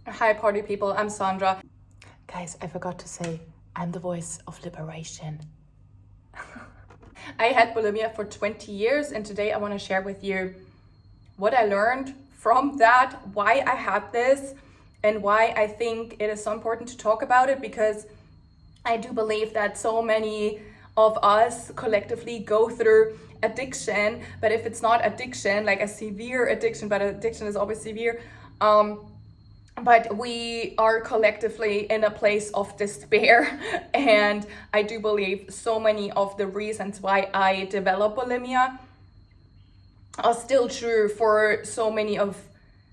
Hi party people, I'm Sandra. Guys, I forgot to say, I'm the voice of liberation. I had bulimia for 20 years and today I want to share with you what I learned from that, why I had this, and why I think it is so important to talk about it, because I do believe that so many of us collectively go through addiction, but if it's not addiction, like a severe addiction, but addiction is always severe, but we are collectively in a place of despair. And I do believe so many of the reasons why I developed bulimia are still true for so many of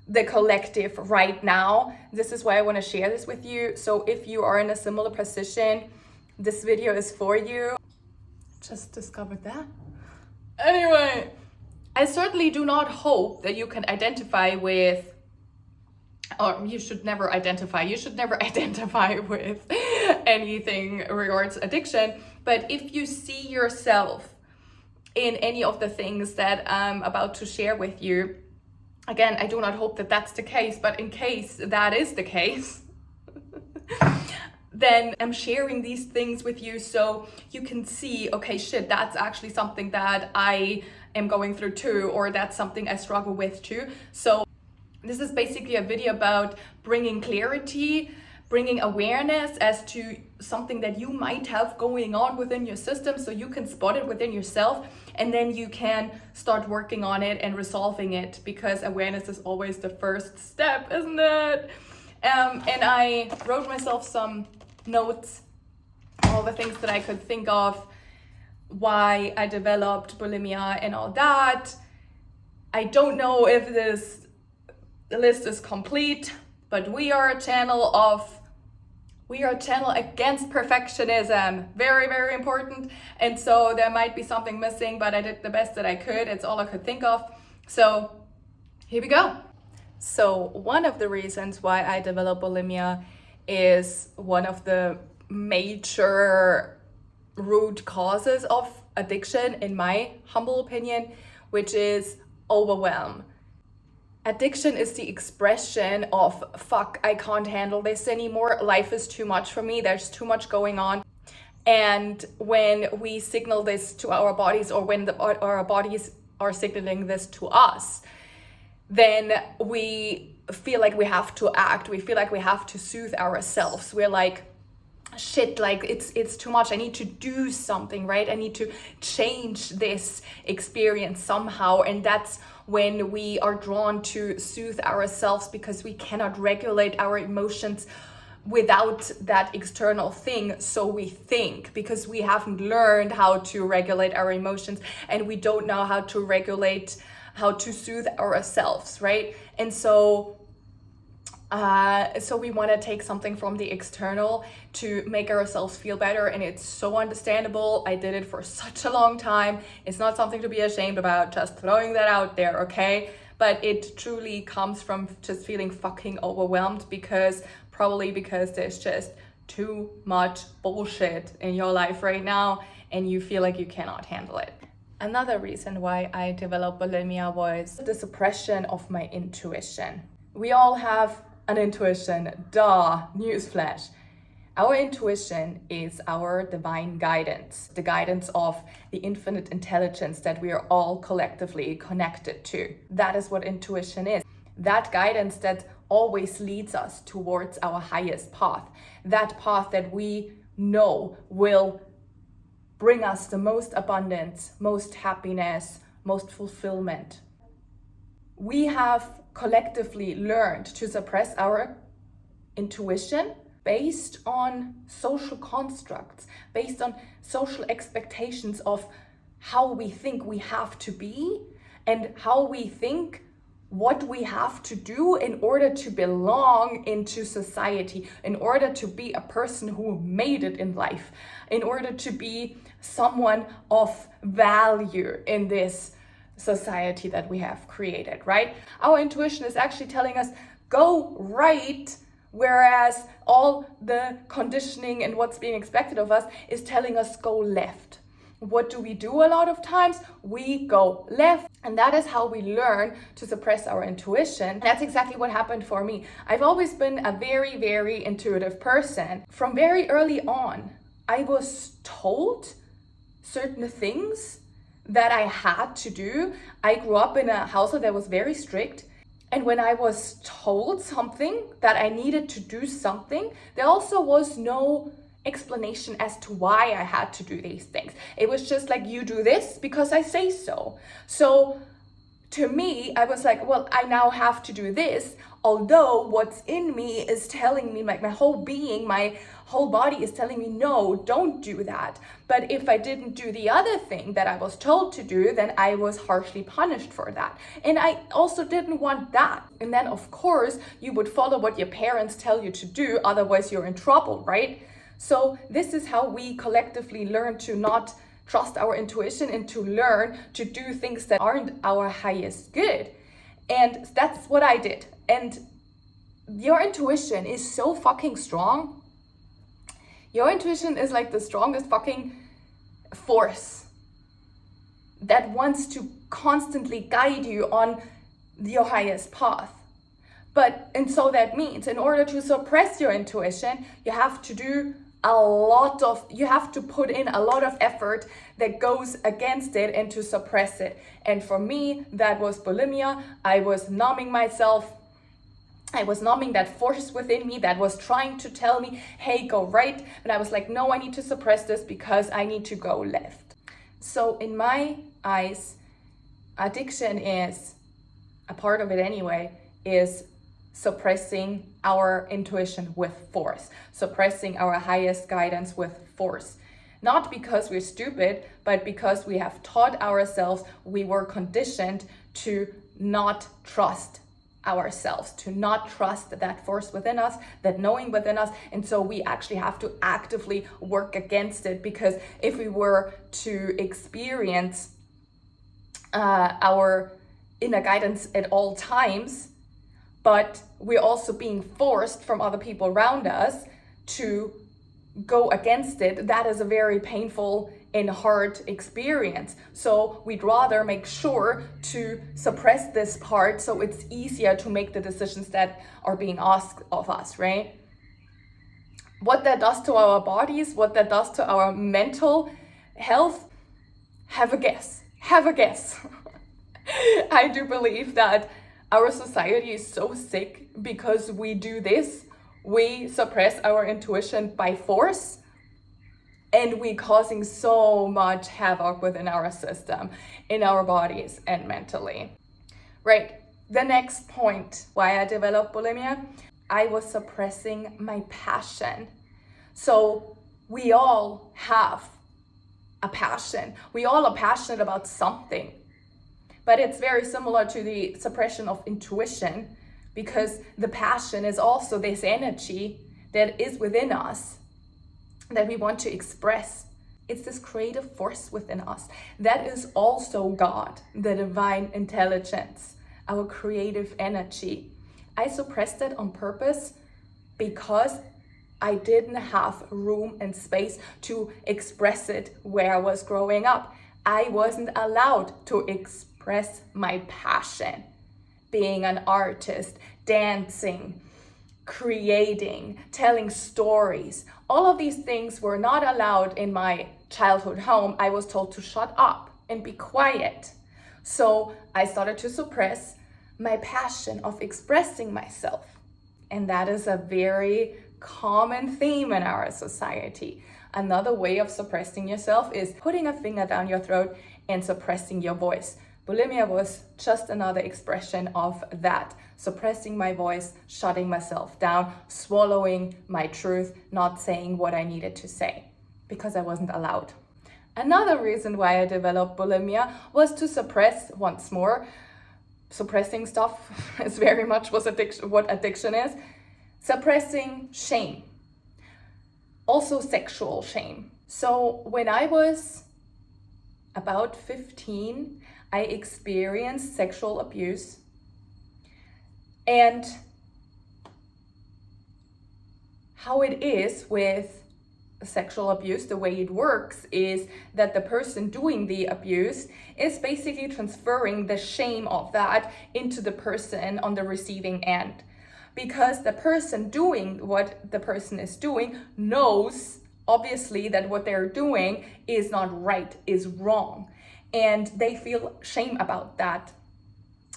the collective right now. This is why I want to share this with you. So if you are in a similar position, this video is for you. Just discovered that. Anyway, I certainly do not hope that you can identify with, or you should never identify with anything regards addiction. But if you see yourself in any of the things that I'm about to share with you, again, I do not hope that that's the case, but in case that is the case, then I'm sharing these things with you so you can see, okay, shit, that's actually something that I am going through too, or that's something I struggle with too. So this is basically a video about bringing clarity, bringing awareness as to something that you might have going on within your system, so you can spot it within yourself and then you can start working on it and resolving it, because awareness is always the first step, isn't it? And I wrote myself some notes, all the things that I could think of, why I developed bulimia and all that. I don't know if this list is complete, but we are a channel against perfectionism. Very, very important. And so there might be something missing, but I did the best that I could. It's all I could think of. So here we go. So one of the reasons why I developed bulimia is one of the major root causes of addiction, in my humble opinion, which is overwhelm. Addiction is the expression of, fuck, I can't handle this anymore. Life is too much for me. There's too much going on. And when we signal this to our bodies, or when our bodies are signaling this to us, then we feel like we have to act. We feel like we have to soothe ourselves. We're like, shit, like it's too much. I need to do something, right? I need to change this experience somehow. And that's when we are drawn to soothe ourselves, because we cannot regulate our emotions without that external thing. So we think, because we haven't learned how to regulate our emotions, and we don't know how to soothe ourselves, right? And so we want to take something from the external to make ourselves feel better, and it's so understandable. I did it for such a long time. It's not something to be ashamed about, just throwing that out there, okay? But it truly comes from just feeling fucking overwhelmed, because there's just too much bullshit in your life right now and you feel like you cannot handle it. Another reason why I developed bulimia was the suppression of my intuition. We all have an intuition, duh, newsflash. Our intuition is our divine guidance, the guidance of the infinite intelligence that we are all collectively connected to. That is what intuition is. That guidance that always leads us towards our highest path. That path that we know will bring us the most abundance, most happiness, most fulfillment. We have collectively learned to suppress our intuition based on social constructs, based on social expectations of how we think we have to be and how we think what we have to do in order to belong into society, in order to be a person who made it in life, in order to be someone of value in this society that we have created, right? Our intuition is actually telling us, go right, whereas all the conditioning and what's being expected of us is telling us, go left. what do we do a lot of times? We go left, and that is how we learn to suppress our intuition. That's exactly what happened for me. I've always been a very, very intuitive person. From very early on, I was told certain things that I had to do. I grew up in a household that was very strict. And when I was told something, that I needed to do something, there also was no explanation as to why I had to do these things. It was just like, you do this because I say so. So to me, I was like, well, I now have to do this, although what's in me is telling me, like my whole being, my whole body is telling me, no, don't do that. But if I didn't do the other thing that I was told to do, then I was harshly punished for that. And I also didn't want that. And then of course, you would follow what your parents tell you to do, otherwise you're in trouble, right? So this is how we collectively learn to not trust our intuition and to learn to do things that aren't our highest good. And that's what I did. And your intuition is so fucking strong. Your intuition is like the strongest fucking force that wants to constantly guide you on your highest path. And so that means in order to suppress your intuition, you have to put in a lot of effort that goes against it and to suppress it. And for me, that was bulimia. I was numbing myself. I was numbing that force within me that was trying to tell me, hey, go right. And I was like, no, I need to suppress this because I need to go left. So in my eyes, addiction is, a part of it anyway, is suppressing our intuition with force, suppressing our highest guidance with force. Not because we're stupid, but because we have taught ourselves, we were conditioned to not trust ourselves, to not trust that force within us, that knowing within us. And so we actually have to actively work against it, because if we were to experience our inner guidance at all times, but we're also being forced from other people around us to go against it, that is a very painful and hard experience. So we'd rather make sure to suppress this part so it's easier to make the decisions that are being asked of us, right? What that does to our bodies, what that does to our mental health, have a guess. Have a guess. I do believe that our society is so sick because we do this. We suppress our intuition by force, and we causing so much havoc within our system, in our bodies and mentally. Right, the next point, why I developed bulimia, I was suppressing my passion. So we all have a passion. We all are passionate about something. But it's very similar to the suppression of intuition, because the passion is also this energy that is within us that we want to express. It's this creative force within us. That is also God, the divine intelligence, our creative energy. I suppressed it on purpose because I didn't have room and space to express it where I was growing up. I wasn't allowed to express my passion. Being an artist, dancing, creating, telling stories. All of these things were not allowed in my childhood home. I was told to shut up and be quiet. So I started to suppress my passion of expressing myself. And that is a very common theme in our society. Another way of suppressing yourself is putting a finger down your throat and suppressing your voice. Bulimia was just another expression of that. Suppressing my voice, shutting myself down, swallowing my truth, not saying what I needed to say because I wasn't allowed. Another reason why I developed bulimia was to suppress, once more, suppressing stuff is very much what addiction is. Suppressing shame. Also sexual shame. So when I was about 15, I experienced sexual abuse, and how it is with sexual abuse, the way it works is that the person doing the abuse is basically transferring the shame of that into the person on the receiving end. Because the person doing what the person is doing knows, obviously, that what they're doing is not right, is wrong. And they feel shame about that.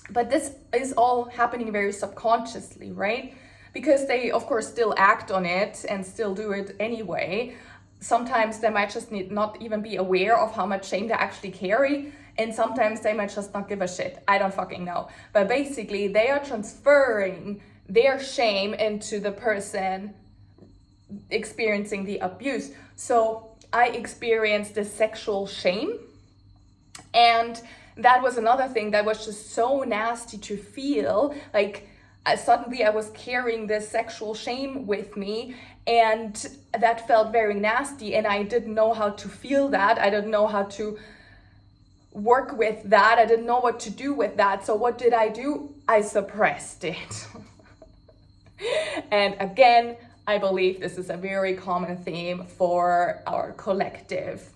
But this is all happening very subconsciously, right? Because they, of course, still act on it and still do it anyway. Sometimes they might just not even be aware of how much shame they actually carry. And sometimes they might just not give a shit. I don't fucking know. But basically, they are transferring their shame into the person experiencing the abuse. So I experienced this sexual shame, and that was another thing that was just so nasty to feel. Like, suddenly I was carrying this sexual shame with me, and that felt very nasty, and I didn't know how to feel that. I didn't know how to work with that. I didn't know what to do with that. So what did I do? I suppressed it. And again, I believe this is a very common theme for our collective.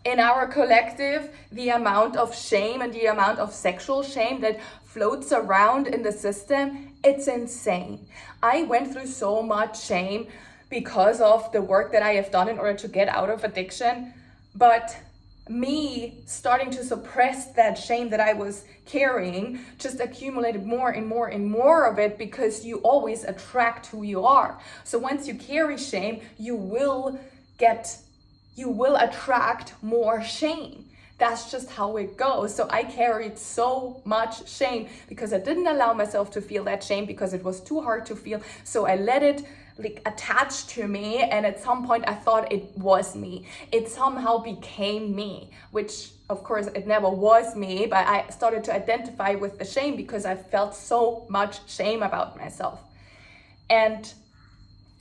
In our collective, the amount of shame and the amount of sexual shame that floats around in the system, it's insane. I went through so much shame because of the work that I have done in order to get out of addiction. But me starting to suppress that shame that I was carrying just accumulated more and more and more of it, because you always attract who you are. So once you carry shame, you will attract more shame. That's just how it goes. So I carried so much shame because I didn't allow myself to feel that shame, because it was too hard to feel. So I let it attach to me, and at some point I thought it was me. It somehow became me, which of course it never was me, but I started to identify with the shame because I felt so much shame about myself. And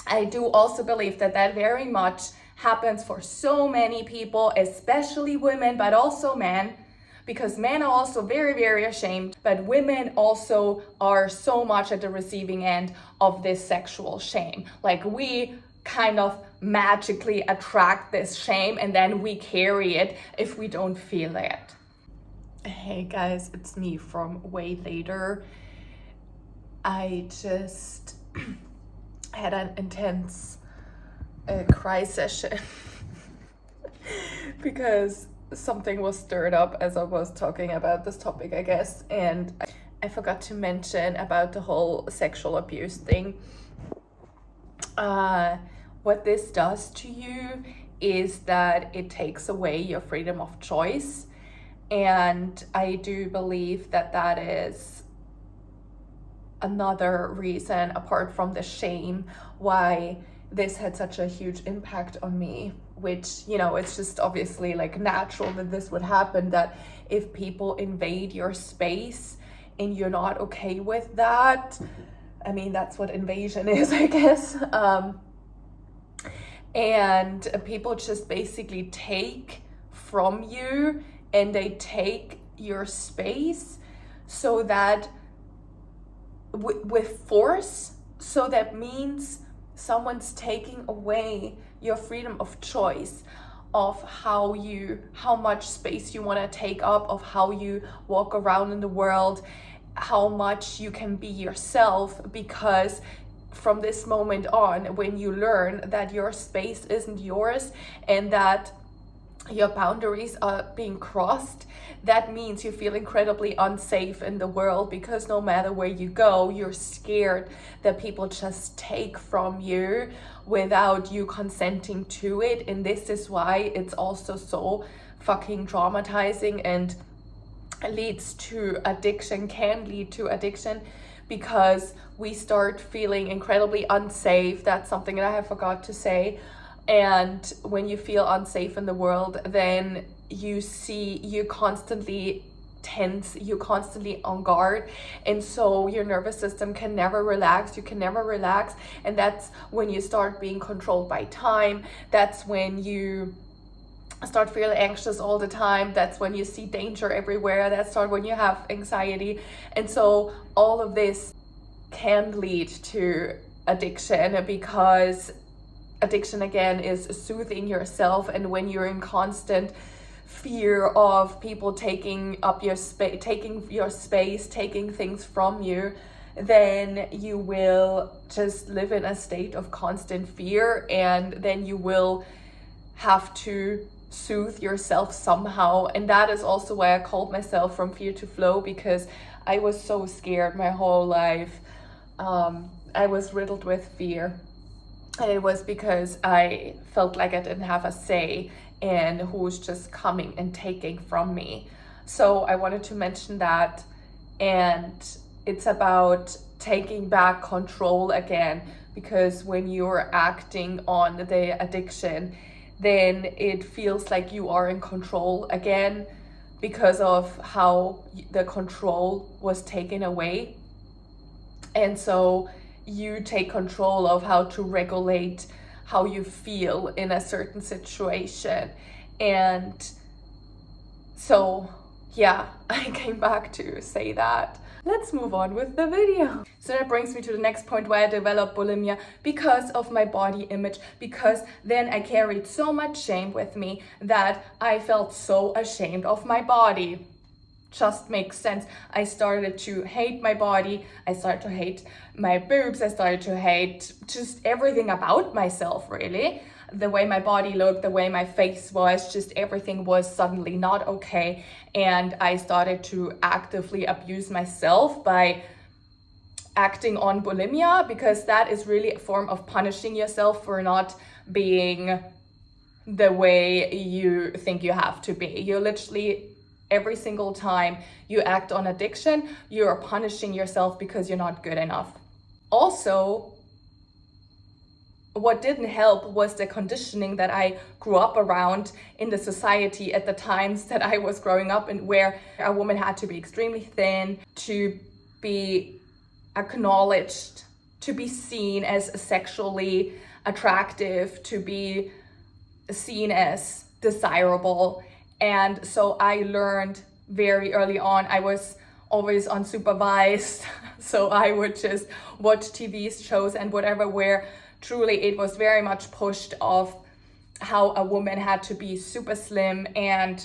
I do also believe that very much happens for so many people, especially women, but also men, because men are also very, very ashamed, but women also are so much at the receiving end of this sexual shame. Like, we kind of magically attract this shame, and then we carry it if we don't feel it. Hey guys, it's me from way later. I just had an intense cry session because something was stirred up as I was talking about this topic, I guess, and I forgot to mention about the whole sexual abuse thing. What this does to you is that it takes away your freedom of choice, and I do believe that that is another reason, apart from the shame, why this had such a huge impact on me, which, you know, it's just obviously like natural that this would happen, that if people invade your space and you're not okay with that, I mean, that's what invasion is, I guess. And people just basically take from you, and they take your space so that with force. So that means someone's taking away your freedom of choice, of how much space you want to take up, of how you walk around in the world, how much you can be yourself. Because from this moment on, when you learn that your space isn't yours and that your boundaries are being crossed, that means you feel incredibly unsafe in the world, because no matter where you go, you're scared that people just take from you without you consenting to it. And this is why it's also so fucking traumatizing and leads to addiction, can lead to addiction, because we start feeling incredibly unsafe. That's something that I have forgot to say. And when you feel unsafe in the world, then you're constantly tense, you're constantly on guard, and so your nervous system can never relax. You can never relax, and that's when you start being controlled by time. That's when you start feeling anxious all the time. That's when you see danger everywhere. That's when you have anxiety. And so all of this can lead to addiction, because addiction again is soothing yourself, and when you're in constant fear of people taking up your space, taking things from you, then you will just live in a state of constant fear, and then you will have to soothe yourself somehow. And that is also why I called myself From Fear to Flow, because I was so scared my whole life. I was riddled with fear, and it was because I felt like I didn't have a say in who's just coming and taking from me. So I wanted to mention that, and it's about taking back control again, because when you're acting on the addiction, then it feels like you are in control again, because of how the control was taken away. And so you take control of how to regulate how you feel in a certain situation. And so yeah, I came back to say that. Let's move on with the video. So that brings me to the next point, why I developed bulimia: because of my body image, because then I carried so much shame with me that I felt so ashamed of my body. Just makes sense. I started to hate my body, I started to hate my boobs, I started to hate just everything about myself, really. The way my body looked, the way my face was, just everything was suddenly not okay. And I started to actively abuse myself by acting on bulimia, because that is really a form of punishing yourself for not being the way you think you have to be. You're literally, every single time you act on addiction, you're punishing yourself because you're not good enough. Also, what didn't help was the conditioning that I grew up around in the society at the times that I was growing up, and where a woman had to be extremely thin to be acknowledged, to be seen as sexually attractive, to be seen as desirable. And so I learned very early on, I was always unsupervised, so I would just watch TV shows and whatever, where truly it was very much pushed of how a woman had to be super slim. And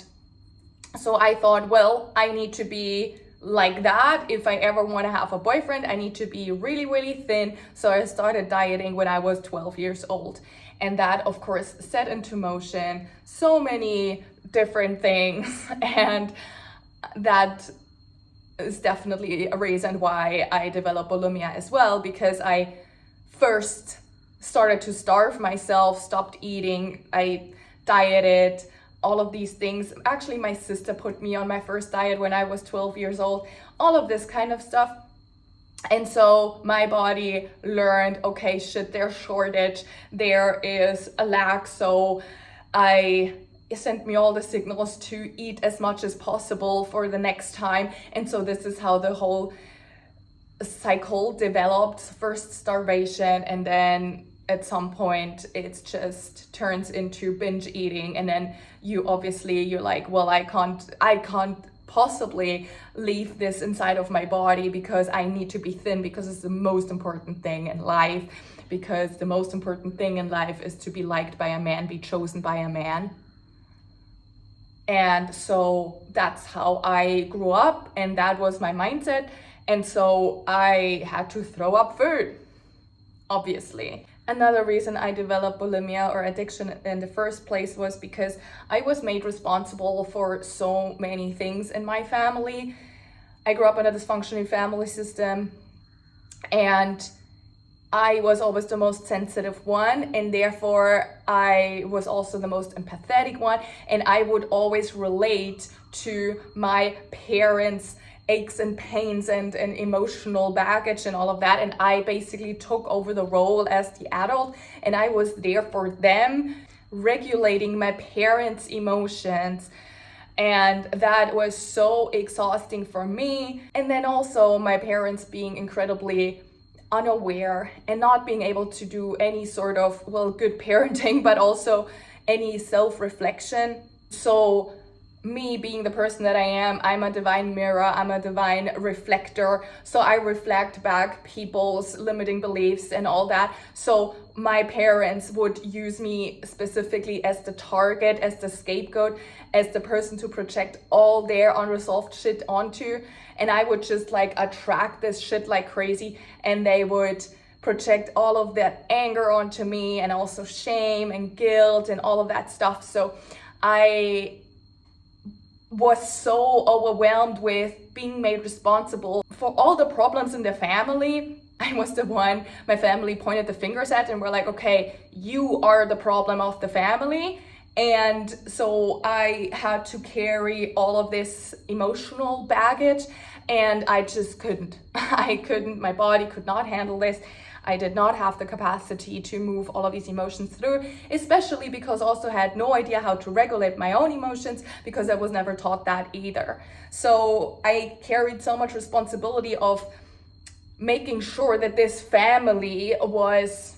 so I thought, well, I need to be like that. If I ever want to have a boyfriend, I need to be really, really thin. So I started dieting when I was 12 years old. And that, of course, set into motion so many different things. And that is definitely a reason why I developed bulimia as well, because I first started to starve myself, stopped eating, I dieted, all of these things. Actually, my sister put me on my first diet when I was 12 years old, all of this kind of stuff. And so my body learned, okay, shit, there's shortage, there is a lack. So I sent me all the signals to eat as much as possible for the next time. And so this is how the whole cycle developed. First starvation, and then at some point it just turns into binge eating. And then you're like, well, I can't possibly leave this inside of my body, because I need to be thin, because it's the most important thing in life, because the most important thing in life is to be liked by a man, be chosen by a man. And so that's how I grew up, and that was my mindset. And so I had to throw up food, obviously. Another reason I developed bulimia or addiction in the first place was because I was made responsible for so many things in my family. I grew up in a dysfunctional family system, and I was always the most sensitive one, and therefore I was also the most empathetic one, and I would always relate to my parents' aches and pains and emotional baggage and all of that. And I basically took over the role as the adult, and I was there for them, regulating my parents' emotions. And that was so exhausting for me. And then also my parents being incredibly unaware and not being able to do any sort of, well, good parenting, but also any self-reflection. So me being the person that I am, I'm a divine mirror, I'm a divine reflector. So I reflect back people's limiting beliefs and all that. So my parents would use me specifically as the target, as the scapegoat, as the person to project all their unresolved shit onto. And I would just like attract this shit like crazy, and they would project all of that anger onto me, and also shame and guilt and all of that stuff. So I was so overwhelmed with being made responsible for all the problems in the family. I was the one my family pointed the fingers at and were like, okay, you are the problem of the family. And so I had to carry all of this emotional baggage, and I just couldn't. My body could not handle this. I did not have the capacity to move all of these emotions through, especially because I also had no idea how to regulate my own emotions, because I was never taught that either. So I carried so much responsibility of making sure that this family was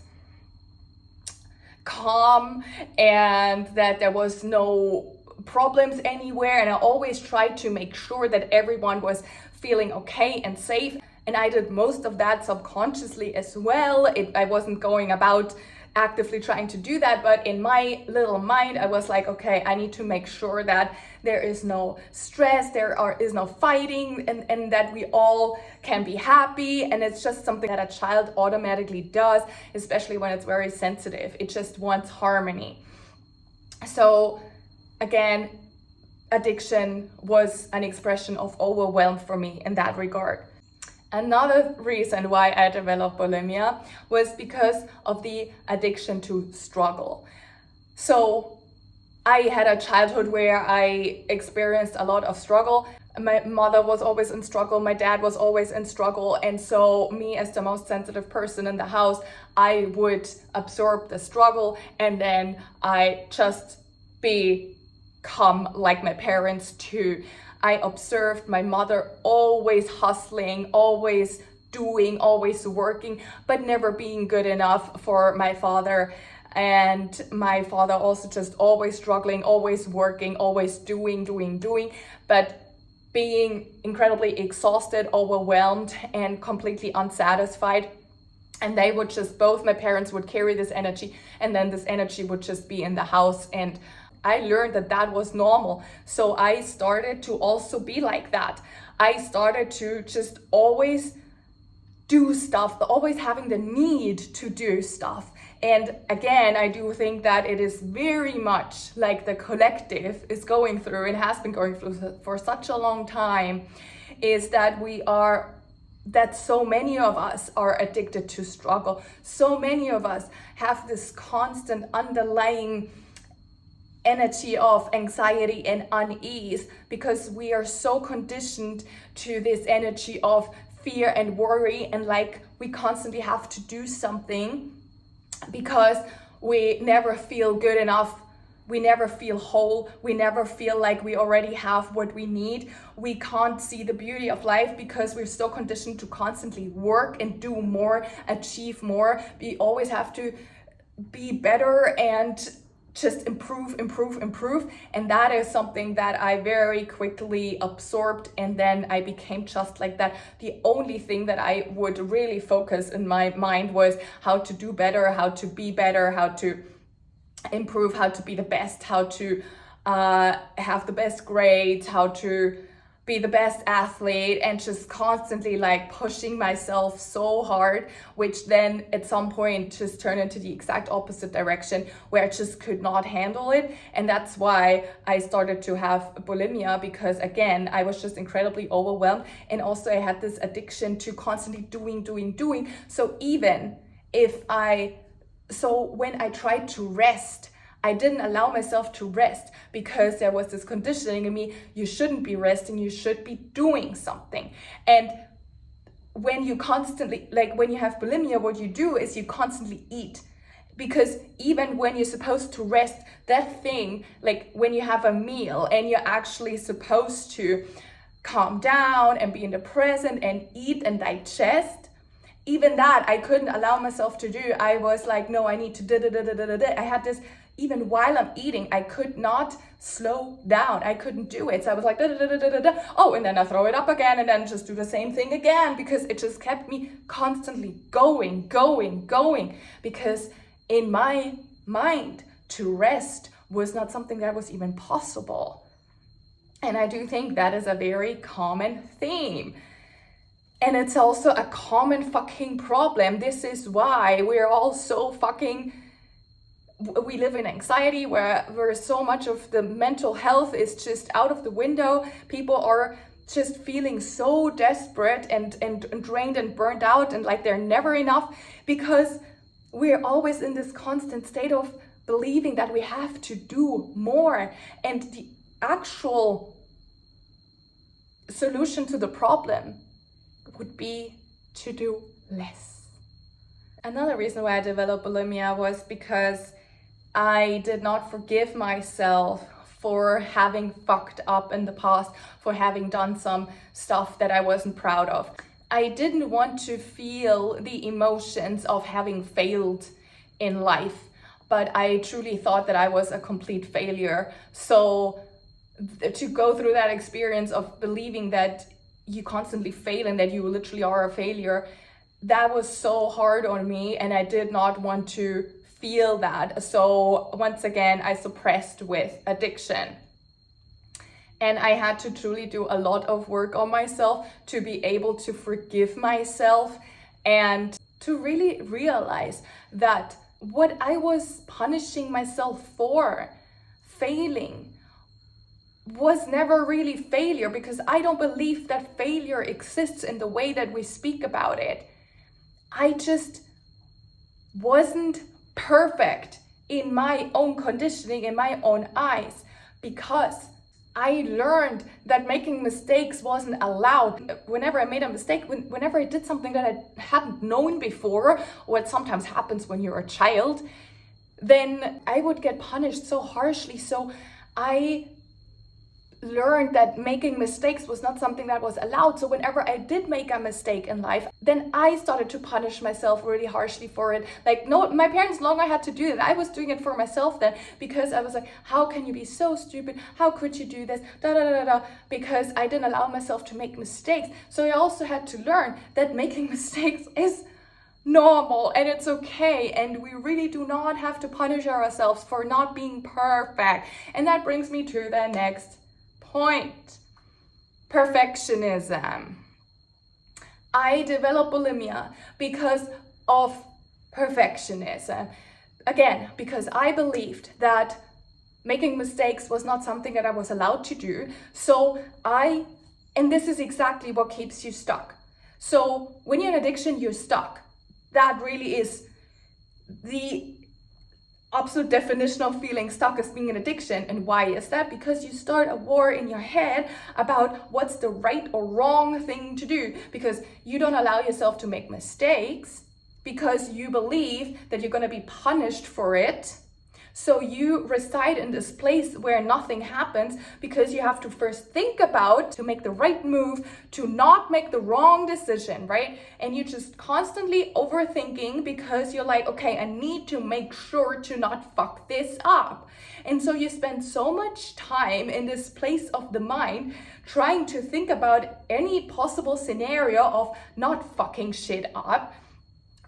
calm and that there was no problems anywhere. And I always tried to make sure that everyone was feeling okay and safe. And I did most of that subconsciously as well. I wasn't going about actively trying to do that, but in my little mind, I was like, okay, I need to make sure that there is no stress, is no fighting, and that we all can be happy. And it's just something that a child automatically does, especially when it's very sensitive. It just wants harmony. So again, addiction was an expression of overwhelm for me in that regard. Another reason why I developed bulimia was because of the addiction to struggle. So I had a childhood where I experienced a lot of struggle. My mother was always in struggle, my dad was always in struggle, and so me, as the most sensitive person in the house, I would absorb the struggle, and then I just become like my parents too. I observed my mother always hustling, always doing, always working, but never being good enough for my father. And my father also just always struggling, always working, always doing, but being incredibly exhausted, overwhelmed, and completely unsatisfied. And they would just, both my parents would carry this energy, and then this energy would just be in the house. And I learned that that was normal. So I started to also be like that. I started to just always do stuff, always having the need to do stuff. And again, I do think that it is very much like the collective is going through, and has been going through for such a long time, is that so many of us are addicted to struggle. So many of us have this constant underlying energy of anxiety and unease, because we are so conditioned to this energy of fear and worry, and like we constantly have to do something because we never feel good enough, we never feel whole, we never feel like we already have what we need. We can't see the beauty of life because we're so conditioned to constantly work and do more, achieve more. We always have to be better and just improve. And that is something that I very quickly absorbed, and then I became just like that. The only thing that I would really focus in my mind was how to do better, how to be better, how to improve, how to be the best, how to have the best grades, how to be the best athlete, and just constantly like pushing myself so hard, which then at some point just turned into the exact opposite direction, where I just could not handle it. And that's why I started to have bulimia, because again, I was just incredibly overwhelmed, and also I had this addiction to constantly doing. So when I tried to rest, I didn't allow myself to rest, because there was this conditioning in me: you shouldn't be resting, you should be doing something. And when you when you have bulimia, what you do is you constantly eat, because even when you're supposed to rest, that thing, like when you have a meal and you're actually supposed to calm down and be in the present and eat and digest, even that I couldn't allow myself to do. I was like, no, I need to da. I had this, even while I'm eating, I could not slow down. I couldn't do it. So I was like, oh, and then I throw it up again, and then just do the same thing again, because it just kept me constantly going. Because in my mind, to rest was not something that was even possible. And I do think that is a very common theme. And it's also a common fucking problem. This is why we're all so fucking, we live in anxiety where so much of the mental health is just out of the window. People are just feeling so desperate and drained and burnt out, and like they're never enough, because we're always in this constant state of believing that we have to do more. And the actual solution to the problem would be to do less. Another reason why I developed bulimia was because I did not forgive myself for having fucked up in the past, for having done some stuff that I wasn't proud of. I didn't want to feel the emotions of having failed in life, but I truly thought that I was a complete failure. So to go through that experience of believing that you constantly fail and that you literally are a failure, that was so hard on me, and I did not want to feel that. So once again, I suppressed with addiction. And I had to truly do a lot of work on myself to be able to forgive myself and to really realize that what I was punishing myself for, failing, was never really failure, because I don't believe that failure exists in the way that we speak about it. I just wasn't perfect in my own conditioning, in my own eyes, because I learned that making mistakes wasn't allowed. Whenever I made a mistake, whenever I did something that I hadn't known before, what sometimes happens when you're a child, then I would get punished so harshly. So I learned that making mistakes was not something that was allowed. So whenever I did make a mistake in life, then I started to punish myself really harshly for it. Like, no, my parents no longer had to do that. I was doing it for myself then, because I was like, how can you be so stupid? How could you do this? Because I didn't allow myself to make mistakes. So I also had to learn that making mistakes is normal and it's okay, and we really do not have to punish ourselves for not being perfect. And that brings me to the next point: perfectionism. I developed bulimia because of perfectionism. Again, because I believed that making mistakes was not something that I was allowed to do. And this is exactly what keeps you stuck. So when you're in addiction, you're stuck. That really is the absolute definition of feeling stuck, as being an addiction. And why is that? Because you start a war in your head about what's the right or wrong thing to do, because you don't allow yourself to make mistakes, because you believe that you're going to be punished for it. So you reside in this place where nothing happens, because you have to first think about to make the right move, to not make the wrong decision, right? And you just constantly overthinking, because you're like, okay, I need to make sure to not fuck this up. And so you spend so much time in this place of the mind trying to think about any possible scenario of not fucking shit up,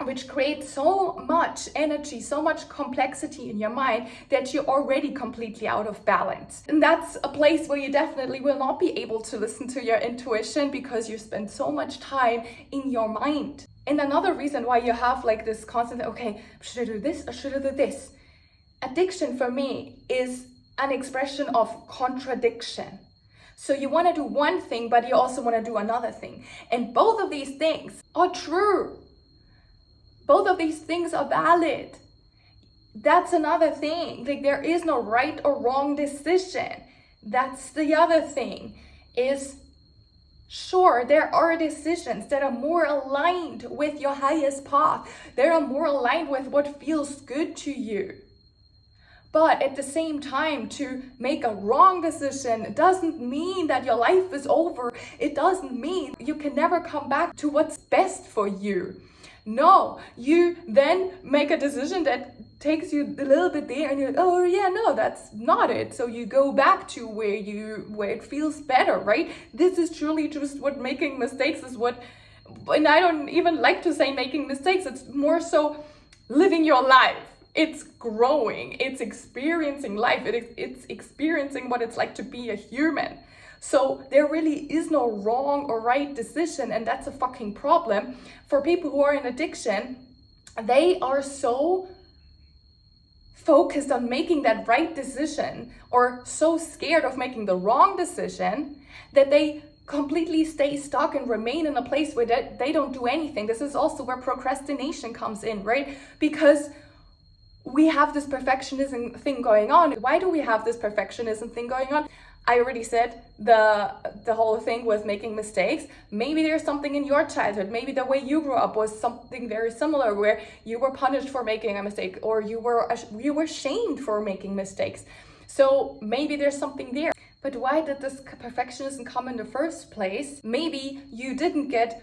which creates so much energy, so much complexity in your mind that you're already completely out of balance. And that's a place where you definitely will not be able to listen to your intuition, because you spend so much time in your mind. And another reason why you have like this constant, okay, should I do this or should I do this? Addiction for me is an expression of contradiction. So you want to do one thing, but you also want to do another thing. And both of these things are true. Both of these things are valid. That's another thing. Like, there is no right or wrong decision. That's the other thing. Is sure, there are decisions that are more aligned with your highest path. They are more aligned with what feels good to you. But at the same time, to make a wrong decision doesn't mean that your life is over. It doesn't mean you can never come back to what's best for you. No, you then make a decision that takes you a little bit there and you're like, oh yeah, no, that's not it. So you go back to where it feels better, right? This is truly just what making mistakes is what, and I don't even like to say making mistakes, it's more so living your life. It's growing, it's experiencing life, it's experiencing what it's like to be a human. So there really is no wrong or right decision, and that's a fucking problem. For people who are in addiction, they are so focused on making that right decision or so scared of making the wrong decision that they completely stay stuck and remain in a place where they don't do anything. This is also where procrastination comes in, right? Because we have this perfectionism thing going on. Why do we have this perfectionism thing going on? I already said the whole thing with making mistakes. Maybe there's something in your childhood. Maybe the way you grew up was something very similar, where you were punished for making a mistake, or you were shamed for making mistakes. So maybe there's something there. But why did this perfectionism come in the first place? Maybe you didn't get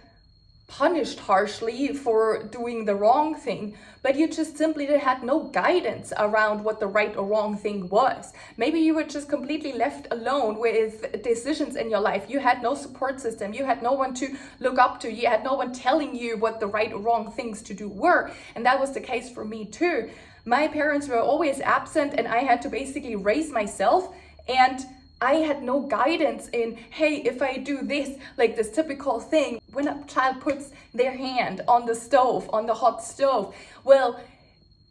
punished harshly for doing the wrong thing, but you just simply had no guidance around what the right or wrong thing was. Maybe you were just completely left alone with decisions in your life. You had no support system. You had no one to look up to. You had no one telling you what the right or wrong things to do were. And that was the case for me too. My parents were always absent, and I had to basically raise myself, and I had no guidance in, hey, if I do this, like this typical thing, when a child puts their hand on the stove, on the hot stove, well,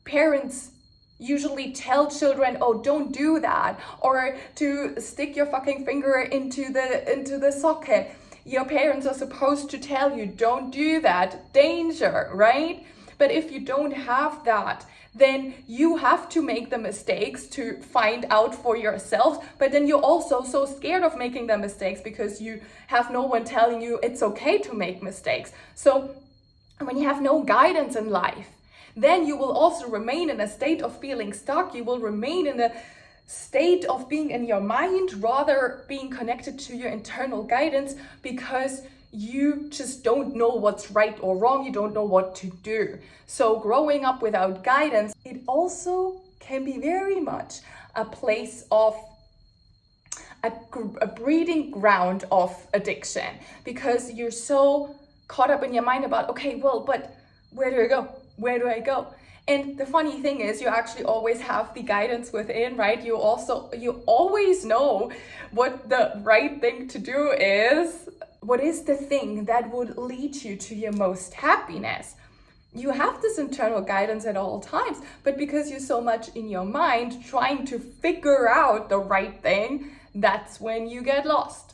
parents usually tell children, oh, don't do that, or to stick your fucking finger into the socket. Your parents are supposed to tell you, don't do that, danger, right? But if you don't have that, then you have to make the mistakes to find out for yourself. But then you're also so scared of making the mistakes because you have no one telling you it's okay to make mistakes. So when you have no guidance in life, then you will also remain in a state of feeling stuck. You will remain in a state of being in your mind rather being connected to your internal guidance, because you just don't know what's right or wrong. You don't know what to do. So growing up without guidance, it also can be very much a place of a breeding ground of addiction, because you're so caught up in your mind about, okay, well, but where do I go? Where do I go? And the funny thing is, you actually always have the guidance within, right? You always know what the right thing to do is. What is the thing that would lead you to your most happiness? You have this internal guidance at all times, but because you're so much in your mind trying to figure out the right thing, that's when you get lost.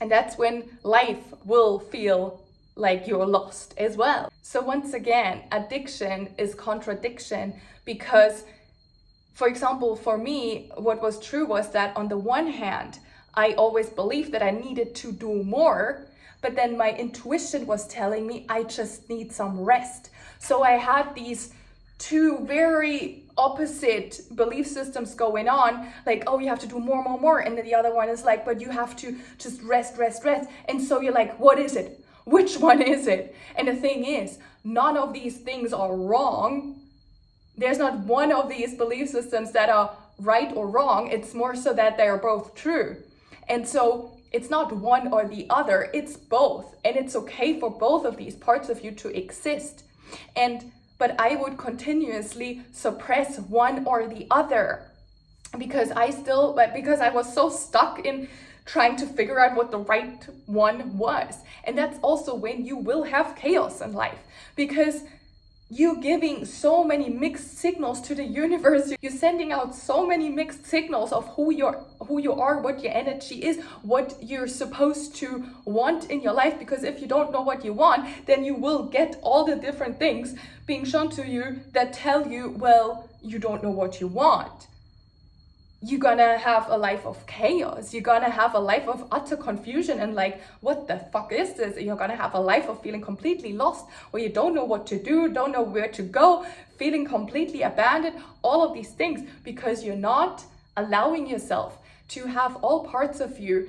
And that's when life will feel like you're lost as well. So once again, addiction is contradiction, because, for example, for me, what was true was that on the one hand, I always believed that I needed to do more, but then my intuition was telling me I just need some rest. So I had these two very opposite belief systems going on, like, oh, you have to do more, and then the other one is like, but you have to just rest. And so you're like, what is it? Which one is it? And the thing is, none of these things are wrong. There's not one of these belief systems that are right or wrong. It's more so that they are both true. And so it's not one or the other, it's both. And it's okay for both of these parts of you to exist. But I would continuously suppress one or the other, because I was so stuck in trying to figure out what the right one was. And that's also when you will have chaos in life, because you're giving so many mixed signals to the universe. You're sending out so many mixed signals of who you are, what your energy is, what you're supposed to want in your life. Because if you don't know what you want, then you will get all the different things being shown to you that tell you, well, you don't know what you want. You're gonna have a life of chaos. You're gonna have a life of utter confusion and like, what the fuck is this? You're gonna have a life of feeling completely lost, where you don't know what to do, don't know where to go, feeling completely abandoned, all of these things, because you're not allowing yourself to have all parts of you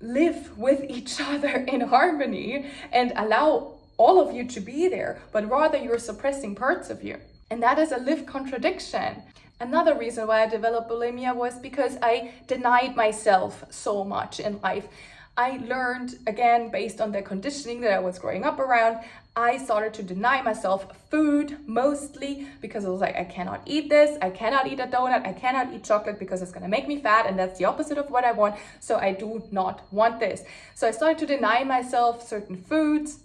live with each other in harmony and allow all of you to be there, but rather you're suppressing parts of you. And that is a lived contradiction. Another reason why I developed bulimia was because I denied myself so much in life. I learned, again, based on the conditioning that I was growing up around, I started to deny myself food, mostly because I was like, I cannot eat this, I cannot eat a donut, I cannot eat chocolate because it's gonna make me fat, and that's the opposite of what I want, so I do not want this. So I started to deny myself certain foods,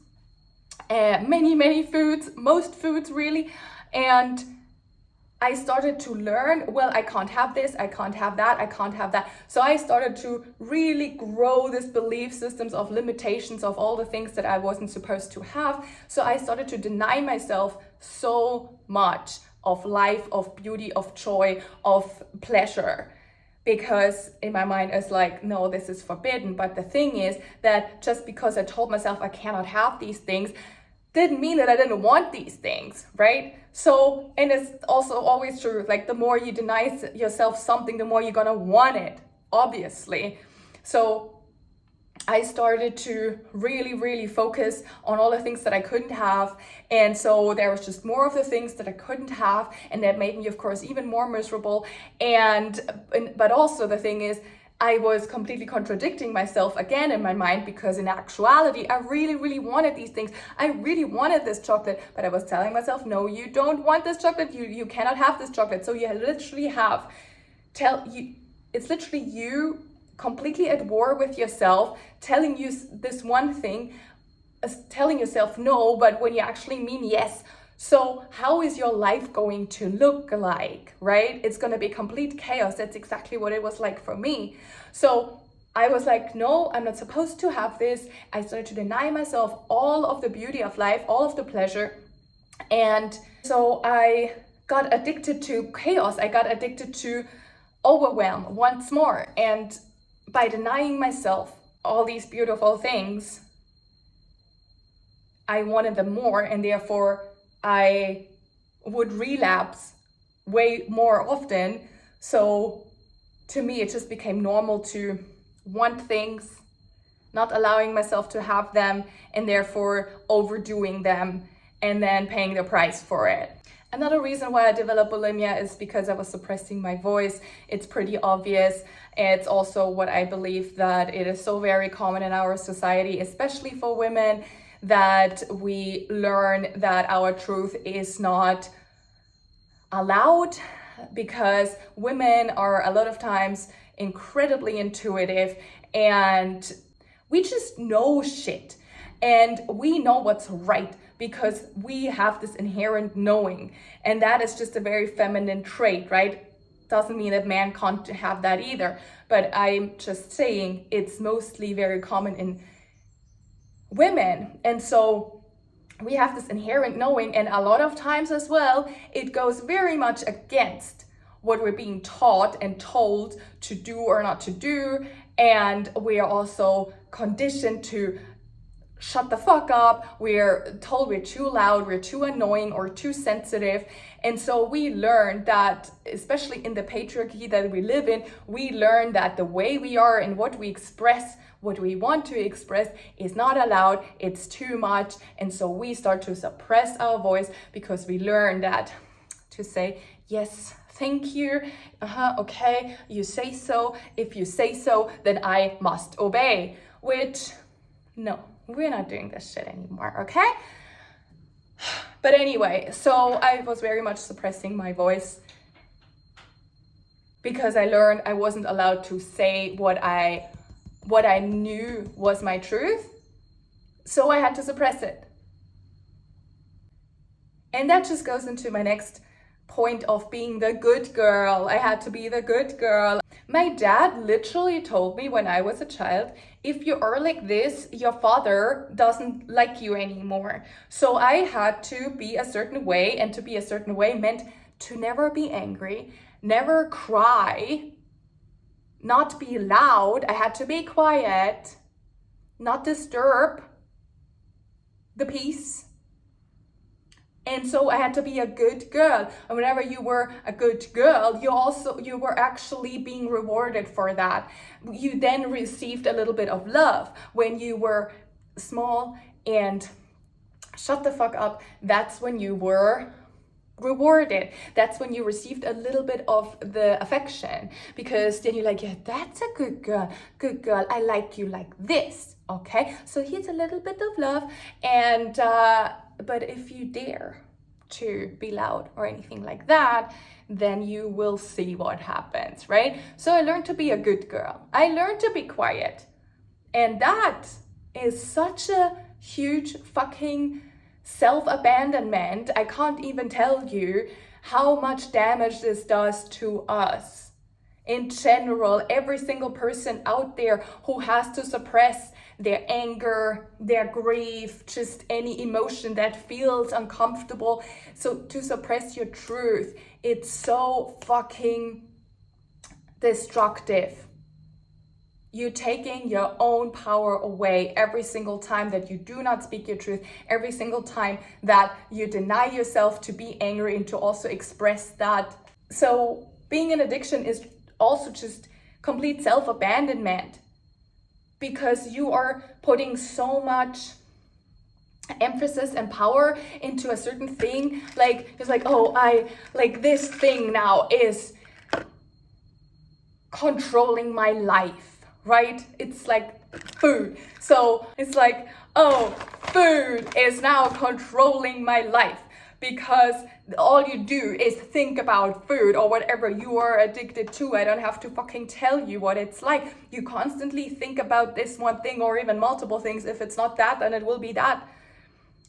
many foods, most foods really, and I started to learn, well, I can't have this, I can't have that, I can't have that. So I started to really grow this belief systems of limitations of all the things that I wasn't supposed to have. So I started to deny myself so much of life, of beauty, of joy, of pleasure. Because in my mind, it's like, no, this is forbidden. But the thing is that just because I told myself I cannot have these things, didn't mean that I didn't want these things, right? So, and it's also always true, like the more you deny yourself something, the more you're gonna want it, obviously. So I started to really focus on all the things that I couldn't have. And so there was just more of the things that I couldn't have. And that made me, of course, even more miserable. But also the thing is, I was completely contradicting myself again in my mind, because in actuality, I really wanted these things. I really wanted this chocolate, but I was telling myself, no, you don't want this chocolate. You cannot have this chocolate. So you literally it's literally you completely at war with yourself, telling you this one thing, telling yourself no, but when you actually mean yes. So how is your life going to look like, right? It's going to be complete chaos. That's exactly what it was like for me. So I was like, no, I'm not supposed to have this. I started to deny myself all of the beauty of life, all of the pleasure. And so I got addicted to chaos. I got addicted to overwhelm once more. And by denying myself all these beautiful things, I wanted them more, and therefore I would relapse way more often. So to me, it just became normal to want things, not allowing myself to have them, and therefore overdoing them and then paying the price for it. Another reason why I developed bulimia is because I was suppressing my voice. It's pretty obvious. It's also what I believe, that it is so very common in our society, especially for women, that we learn that our truth is not allowed, because women are a lot of times incredibly intuitive, and we just know shit, and we know what's right because we have this inherent knowing, and that is just a very feminine trait, right? Doesn't mean that men can't have that either, but I'm just saying it's mostly very common in women. And so we have this inherent knowing, and a lot of times as well, it goes very much against what we're being taught and told to do or not to do. And we are also conditioned to shut the fuck up. We're told we're too loud, we're too annoying or too sensitive. And so we learn that, especially in the patriarchy that we live in, we learn that the way we are and what we express, what we want to express, is not allowed, it's too much. And so we start to suppress our voice, because we learn that to say, yes, thank you, okay, you say so, if you say so, then I must obey. Which, no, we're not doing this shit anymore, okay? But anyway, so I was very much suppressing my voice, because I learned I wasn't allowed to say what I knew was my truth. So I had to suppress it. And that just goes into my next point of being the good girl. I had to be the good girl. My dad literally told me when I was a child, if you are like this, your father doesn't like you anymore. So I had to be a certain way, and to be a certain way meant to never be angry, never cry, not be loud. I had to be quiet, not disturb the peace. And so I had to be a good girl. And whenever you were a good girl, you were actually being rewarded for that. You then received a little bit of love when you were small and shut the fuck up. That's when you were rewarded. That's when you received a little bit of the affection, because then you're like, yeah, that's a good girl, I like you like this. Okay, so here's a little bit of love. And but if you dare to be loud or anything like that, then you will see what happens, right? So I learned to be a good girl, I learned to be quiet, and that is such a huge fucking self-abandonment. I can't even tell you how much damage this does to us in general. Every single person out there who has to suppress their anger, their grief, just any emotion that feels uncomfortable. So to suppress your truth, it's so fucking destructive. You're taking your own power away every single time that you do not speak your truth, every single time that you deny yourself to be angry and to also express that. So being in addiction is also just complete self-abandonment, because you are putting so much emphasis and power into a certain thing. Like, it's like, oh, I like this thing now is controlling my life, right? It's like food. So it's like, oh, food is now controlling my life, because all you do is think about food or whatever you are addicted to. I don't have to fucking tell you what it's like. You constantly think about this one thing, or even multiple things. If it's not that, then it will be that.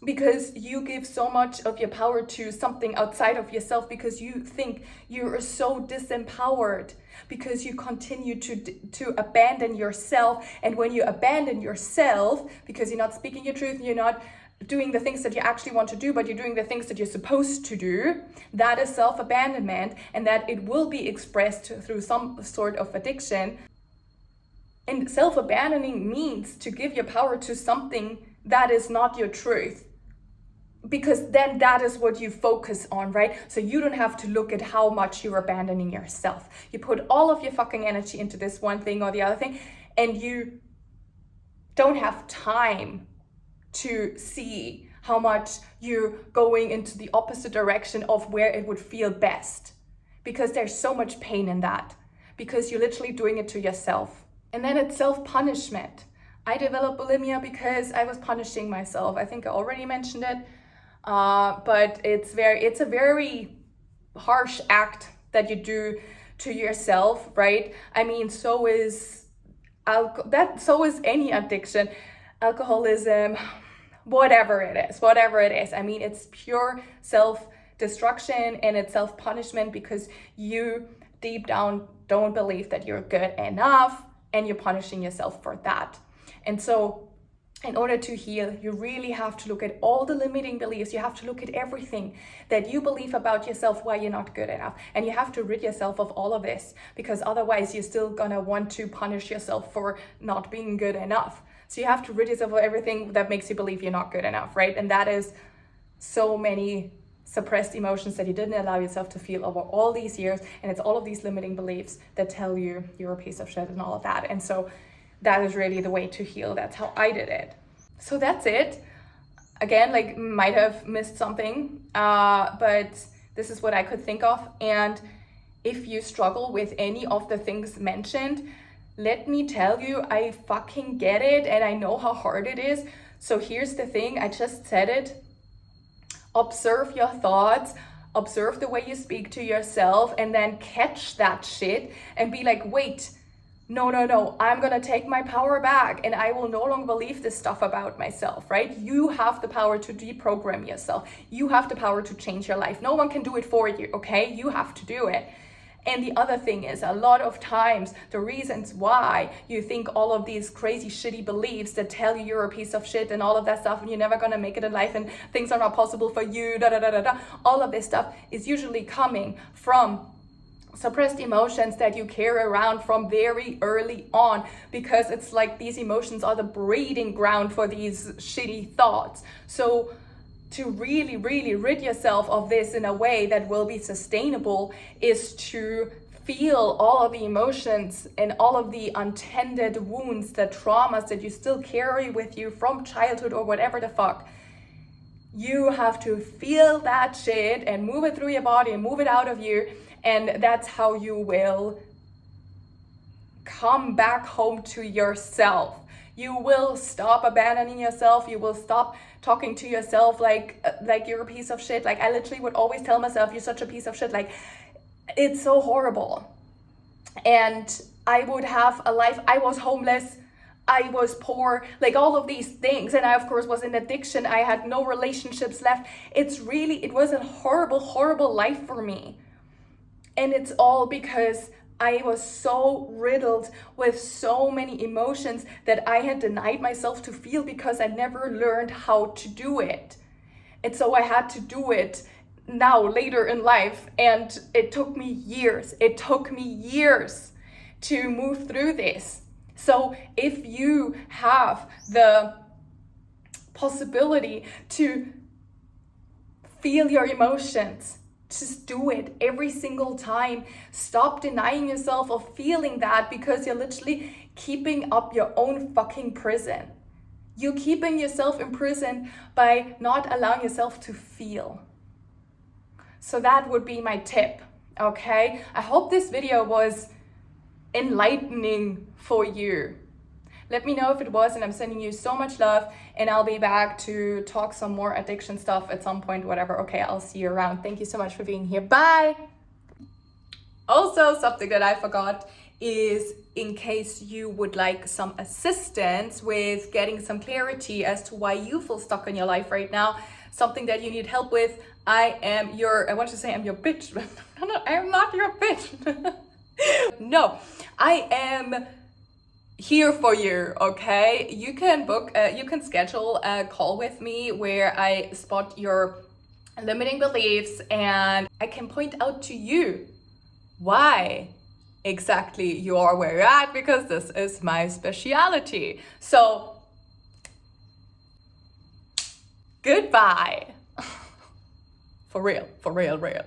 Because you give so much of your power to something outside of yourself, because you think you're so disempowered, because you continue to abandon yourself. And when you abandon yourself, because you're not speaking your truth, you're not doing the things that you actually want to do, but you're doing the things that you're supposed to do, that is self-abandonment, and that it will be expressed through some sort of addiction. And self-abandoning means to give your power to something that is not your truth, because then that is what you focus on, right? So you don't have to look at how much you're abandoning yourself. You put all of your fucking energy into this one thing or the other thing, and you don't have time to see how much you're going into the opposite direction of where it would feel best, because there's so much pain in that, because you're literally doing it to yourself. And then it's self-punishment. I developed bulimia because I was punishing myself. I think I already mentioned it, but it's a very harsh act that you do to yourself, right? I mean, so is any addiction, alcoholism, whatever it is. I mean, it's pure self-destruction, and it's self-punishment, because you deep down don't believe that you're good enough, and you're punishing yourself for that. And so in order to heal, you really have to look at all the limiting beliefs. You have to look at everything that you believe about yourself, why you're not good enough. And you have to rid yourself of all of this, because otherwise you're still gonna want to punish yourself for not being good enough. So you have to rid yourself of everything that makes you believe you're not good enough, right? And that is so many suppressed emotions that you didn't allow yourself to feel over all these years. And it's all of these limiting beliefs that tell you you're a piece of shit and all of that. And so that is really the way to heal. That's how I did it. So that's it. Again, like, might have missed something, but this is what I could think of. And if you struggle with any of the things mentioned, let me tell you, I fucking get it, and I know how hard it is. So here's the thing, I just said it. Observe your thoughts, observe the way you speak to yourself, and then catch that shit and be like, wait, no, I'm gonna take my power back, and I will no longer believe this stuff about myself, right? You have the power to deprogram yourself. You have the power to change your life. No one can do it for you, okay? You have to do it. And the other thing is, a lot of times the reasons why you think all of these crazy shitty beliefs that tell you you're a piece of shit and all of that stuff, and you're never gonna make it in life, and things are not possible for you, all of this stuff is usually coming from suppressed emotions that you carry around from very early on, because it's like these emotions are the breeding ground for these shitty thoughts. So to really rid yourself of this in a way that will be sustainable is to feel all of the emotions and all of the untended wounds, the traumas that you still carry with you from childhood or whatever the fuck. You have to feel that shit and move it through your body and move it out of you. And that's how you will come back home to yourself. You will stop abandoning yourself. You will stop talking to yourself like you're a piece of shit. Like I literally would always tell myself, you're such a piece of shit. Like it's so horrible. And I would have a life. I was homeless. I was poor, like all of these things. And I, of course, was in addiction. I had no relationships left. It was a horrible, horrible life for me. And it's all because I was so riddled with so many emotions that I had denied myself to feel because I never learned how to do it. And so I had to do it now, later in life. And it took me years. It took me years to move through this. So if you have the possibility to feel your emotions, just do it every single time. Stop denying yourself of feeling that, because you're literally keeping up your own fucking prison. You're keeping yourself in prison by not allowing yourself to feel. So that would be my tip, okay? I hope this video was enlightening for you. Let me know if it was, and I'm sending you so much love, and I'll be back to talk some more addiction stuff at some point, whatever. Okay, I'll see you around. Thank you so much for being here. Bye. Also, something that I forgot is, in case you would like some assistance with getting some clarity as to why you feel stuck in your life right now, something that you need help with, I want to say I'm your bitch, but I am not your bitch. No, I am here for you, okay? You can schedule a call with me where I spot your limiting beliefs and I can point out to you why exactly you are where you're at, because this is my speciality. So, goodbye. For real, real.